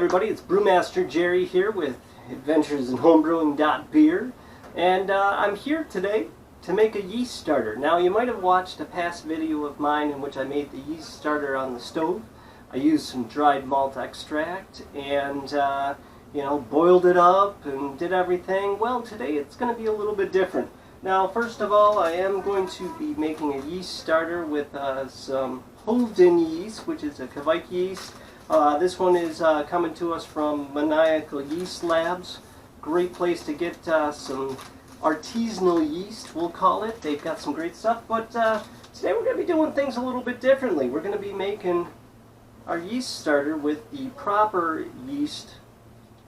everybody, it's Brewmaster Jerry here with Adventures in Homebrewing.beer, and I'm here today to make a yeast starter. Now, you might have watched a past video of mine in which I made the yeast starter on the stove. I used some dried malt extract and boiled it up and did everything. Well, today it's going to be a little bit different. Now, first of all, I am going to be making a yeast starter with some Hovden yeast, which is a Kvike yeast. This one is coming to us from Maniacal Yeast Labs. Great place to get some artisanal yeast, we'll call it. They've got some great stuff, but today we're going to be doing things a little bit differently. We're going to be making our yeast starter with the Proper Yeast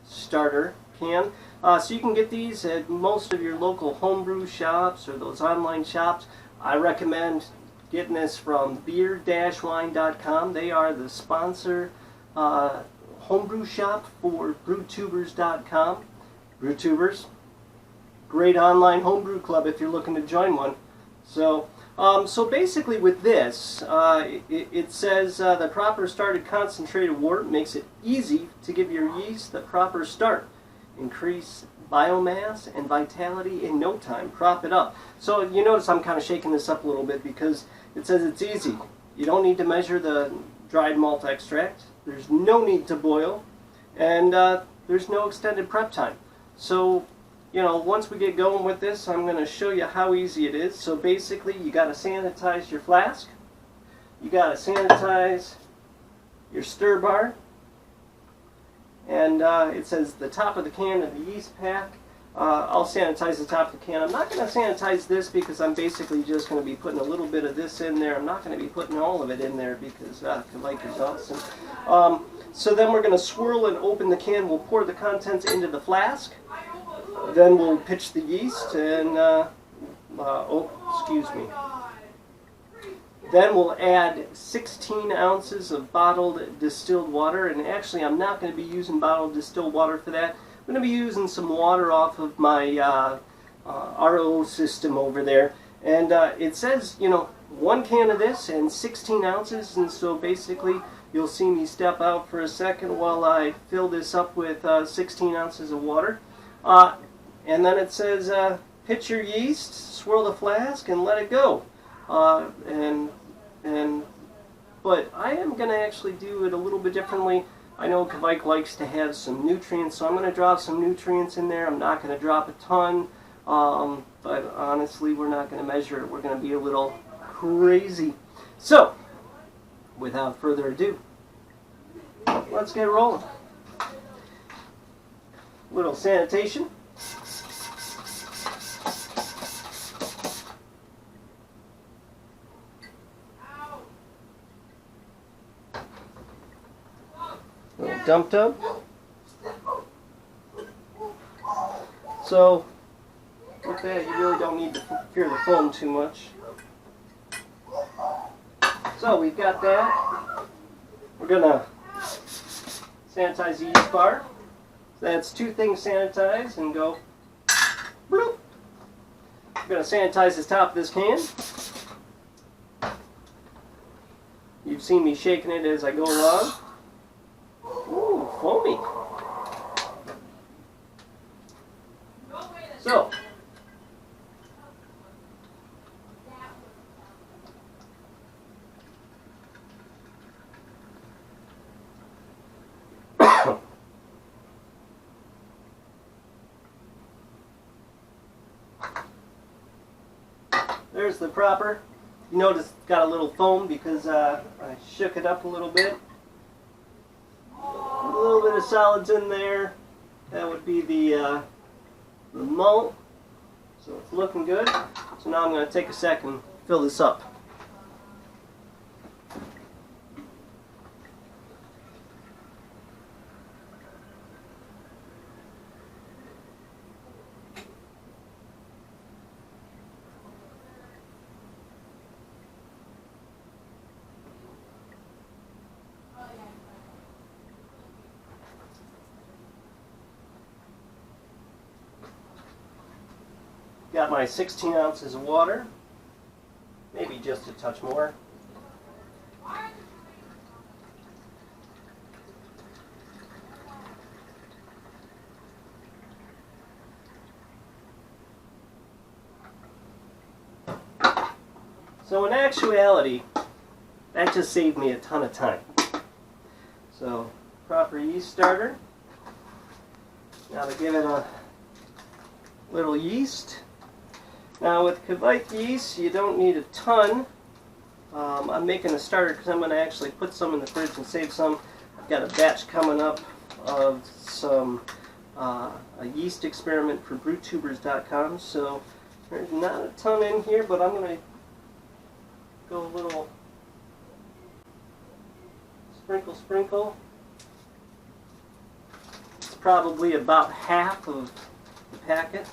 Starter can. So you can get these at most of your local homebrew shops or those online shops. I recommend getting this from beer-wine.com. They are the sponsor homebrew shop for brewtubers.com. Brewtubers, great online homebrew club if you're looking to join one. So basically with this, it says the proper started concentrated wort makes it easy to give your yeast the proper start. Increase biomass and vitality in no time. Prop it up. So you notice I'm kind of shaking this up a little bit because it says it's easy. You don't need to measure the dried malt extract. There's no need to boil. And there's no extended prep time. So, once we get going with this, I'm going to show you how easy it is. So basically, you got to sanitize your flask. You got to sanitize your stir bar. And it says the top of the can of the yeast pack. I'll sanitize the top of the can. I'm not going to sanitize this because I'm basically just going to be putting a little bit of this in there. I'm not going to be putting all of it in there because Kvike is awesome. So then we're going to swirl and open the can. We'll pour the contents into the flask. Then we'll pitch the yeast and, excuse me. Then we'll add 16 ounces of bottled distilled water. And actually, I'm not going to be using bottled distilled water for that. I'm going to be using some water off of my RO system over there. And it says, 1 can of this and 16 ounces. And so basically, you'll see me step out for a second while I fill this up with 16 ounces of water. And then it says, pitch your yeast, swirl the flask, and let it go. But I am going to actually do it a little bit differently. I know Kvike likes to have some nutrients, so I'm going to drop some nutrients in there. I'm not going to drop a ton, but honestly, we're not going to measure it. We're going to be a little crazy. So, without further ado, let's get rolling. Little sanitation. Little dump tub. So, with that, you really don't need to fear the foam too much. So, we've got that. We're going to sanitize the yeast bar. So that's 2 things sanitized and go bloop. We're going to sanitize the top of this can. You've seen me shaking it as I go along. Ooh, foamy. So, there's the proper. You notice it's got a little foam because I shook it up a little bit. A little bit of solids in there. That would be the malt. So it's looking good. So now I'm going to take a second and fill this up. Got my 16 ounces of water, maybe just a touch more. So in actuality, that just saved me a ton of time. So, proper yeast starter. Now to give it a little yeast. Now with Kvike yeast, you don't need a ton. I'm making a starter because I'm going to actually put some in the fridge and save some. I've got a batch coming up of some a yeast experiment for brewtubers.com. So there's not a ton in here, but I'm going to go a little sprinkle. It's probably about half of the packet.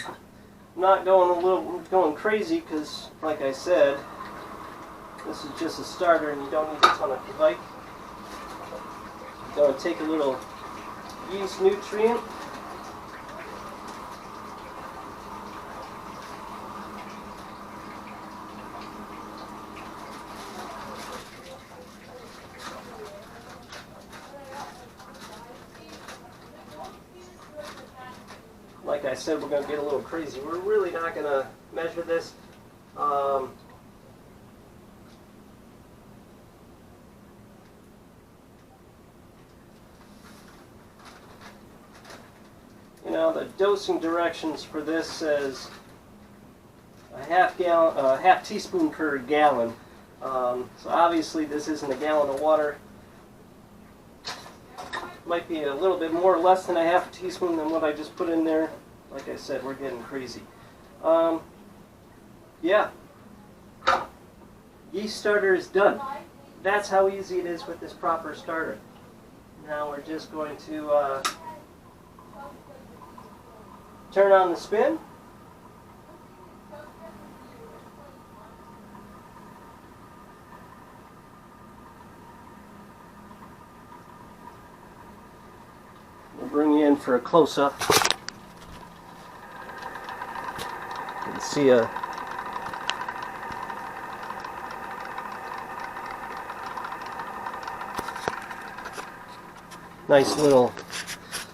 I'm not going crazy because, like I said, this is just a starter and you don't need a ton of Kvike. Going to take a little yeast nutrient. Like I said, we're going to get a little crazy. We're really not going to measure this. You know, the dosing directions for this says a half teaspoon per gallon. So obviously this isn't a gallon of water. Might be a little bit more or less than a half a teaspoon than what I just put in there. Like I said, we're getting crazy. Yeah. Yeast starter is done. That's how easy it is with this proper starter. Now we're just going to turn on the spin. We'll bring you in for a close-up. You can see a nice little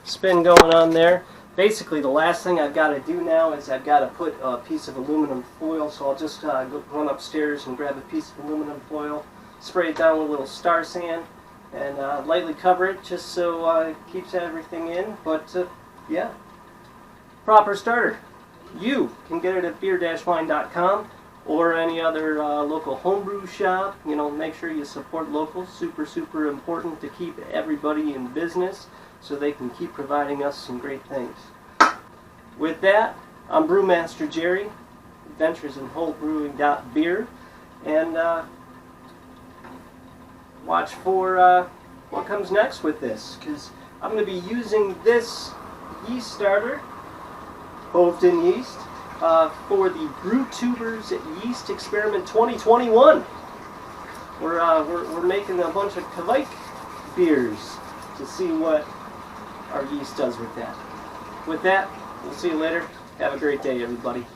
spin going on there. Basically, the last thing I've got to do now is I've got to put a piece of aluminum foil, so I'll just go run upstairs and grab a piece of aluminum foil, spray it down with a little star sand, and lightly cover it just so it keeps everything in. But yeah, proper starter. You can get it at beer-wine.com or any other local homebrew shop. You know, make sure you support local. Super important to keep everybody in business so they can keep providing us some great things. With that, I'm Brewmaster Jerry, Adventures in Homebrewing.beer, and watch for what comes next with this, because I'm going to be using this yeast starter, Hoveton yeast, for the BrewTubers Yeast Experiment 2021. We're making a bunch of Kvike beers to see what our yeast does with that. With that, we'll see you later. Have a great day, everybody.